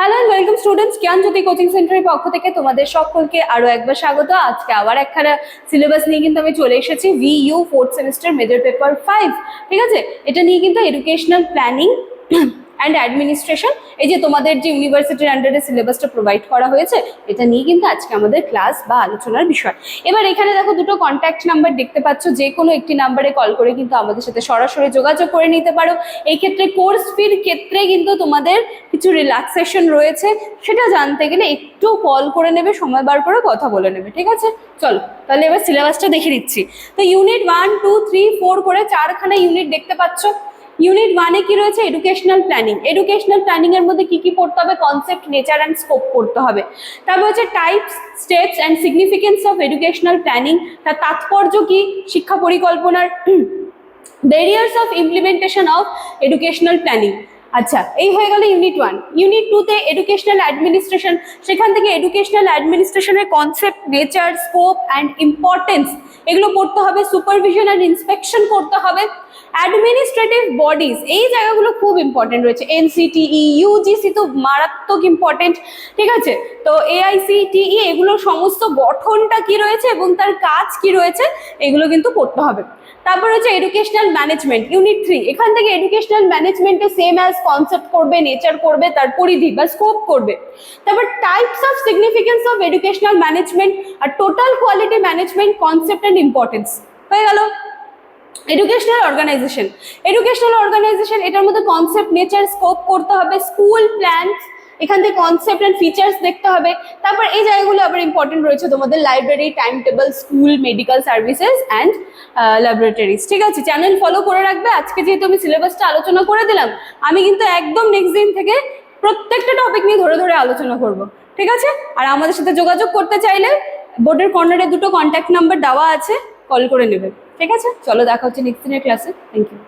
Hello and welcome students, Gyanjyoti coaching সেন্টারের পক্ষ থেকে তোমাদের সকলকে আরো একবার স্বাগত। আজকে আবার একখানা সিলেবাস নিয়ে কিন্তু আমি চলে এসেছি, VU 4th semester major paper 5। ঠিক আছে, এটা নিয়ে কিন্তু এডুকেশনাল প্ল্যানিং অ্যান্ড অ্যাডমিনিস্ট্রেশন, এই যে তোমাদের যে ইউনিভার্সিটির আন্ডারে সিলেবাসটা প্রোভাইড করা হয়েছে, এটা নিয়ে কিন্তু আজকে আমাদের ক্লাস বা আলোচনার বিষয়। এবার এখানে দেখো দুটো কন্ট্যাক্ট নাম্বার দেখতে পাচ্ছ, যে কোনো একটি নাম্বারে কল করে কিন্তু আমাদের সাথে সরাসরি যোগাযোগ করে নিতে পারো। এই ক্ষেত্রে কোর্স ফির ক্ষেত্রে কিন্তু তোমাদের কিছু রিল্যাক্সেশন রয়েছে, সেটা জানতে গেলে একটু কল করে নেবে, সময় বার করে কথা বলে নেবে। ঠিক আছে, চলো তাহলে এবার সিলেবাসটা দেখে দিচ্ছি। তো ইউনিট 1, 2, 3, 4 করে 4খানা ইউনিট দেখতে পাচ্ছ। ইউনিট 1-এ কি রয়েছে? Educational planning. এডুকেশনাল প্ল্যানিং এর মধ্যে কি কি পড়তে হবে? কনসেপ্ট, নেচার অ্যান্ড স্কোপ পড়তে হবে। তারপর হচ্ছে types, steps and significance of educational planning, তার তাৎপর্য কি, শিক্ষা পরিকল্পনার barriers of implementation of educational planning. আচ্ছা, এই হয়ে গেল ইউনিট 1। ইউনিট 2-তে এডুকেশনাল অ্যাডমিনিস্ট্রেশন, সেখান থেকে এডুকেশনাল অ্যাডমিনিস্ট্রেশনের concept, nature, scope and importance এগুলো পড়তে হবে। সুপারভিশন অ্যান্ড ইন্সপেকশন করতে হবে। অ্যাডমিনিস্ট্রেটিভ বডিজ, এই জায়গাগুলো খুব ইম্পর্টেন্ট রয়েছে। NCTE, UGC তো মারাত্মক ইম্পর্টেন্ট। ঠিক আছে, তো AICTE এগুলোর সমস্ত গঠনটা কি রয়েছে এবং তার কাজ কি রয়েছে, এগুলো কিন্তু পড়তে হবে। তারপর হচ্ছে এডুকেশনাল ম্যানেজমেন্ট, ইউনিট 3। এখান থেকে এডুকেশনাল ম্যানেজমেন্টে সেম অ্যাজ কনসেপ্ট করবে, নেচার করবে, তার পরিধি বা স্কোপ করবে। তারপর types of significance of educational management আর total quality management concept and importance হয়ে গেল। এডুকেশনাল অর্গানাইজেশন, এডুকেশনাল অর্গানাইজেশন এটার মধ্যে কনসেপ্ট, নেচার, স্কোপ করতে হবে। স্কুল প্ল্যানস, এখান থেকে কনসেপ্ট অ্যান্ড ফিচার্স দেখতে হবে। তারপর এই জায়গাগুলো আবার ইম্পর্টেন্ট রয়েছে তোমাদের, library, time table, school, medical services and laboratories. ঠিক আছে, চ্যানেল ফলো করে রাখবে। আজকে যেহেতু আমি সিলেবাসটা আলোচনা করে দিলাম, আমি কিন্তু একদম নেক্সট দিন থেকে প্রত্যেকটা টপিক নিয়ে ধরে ধরে আলোচনা করব। ঠিক আছে, আর আমাদের সাথে যোগাযোগ করতে চাইলে বোর্ডের কর্নারে দুটো কন্ট্যাক্ট নাম্বার দেওয়া আছে, কল করে নেবে। ঠিক আছে, চলো দেখা হচ্ছে নেক্সট দিনের ক্লাসে। Thank you.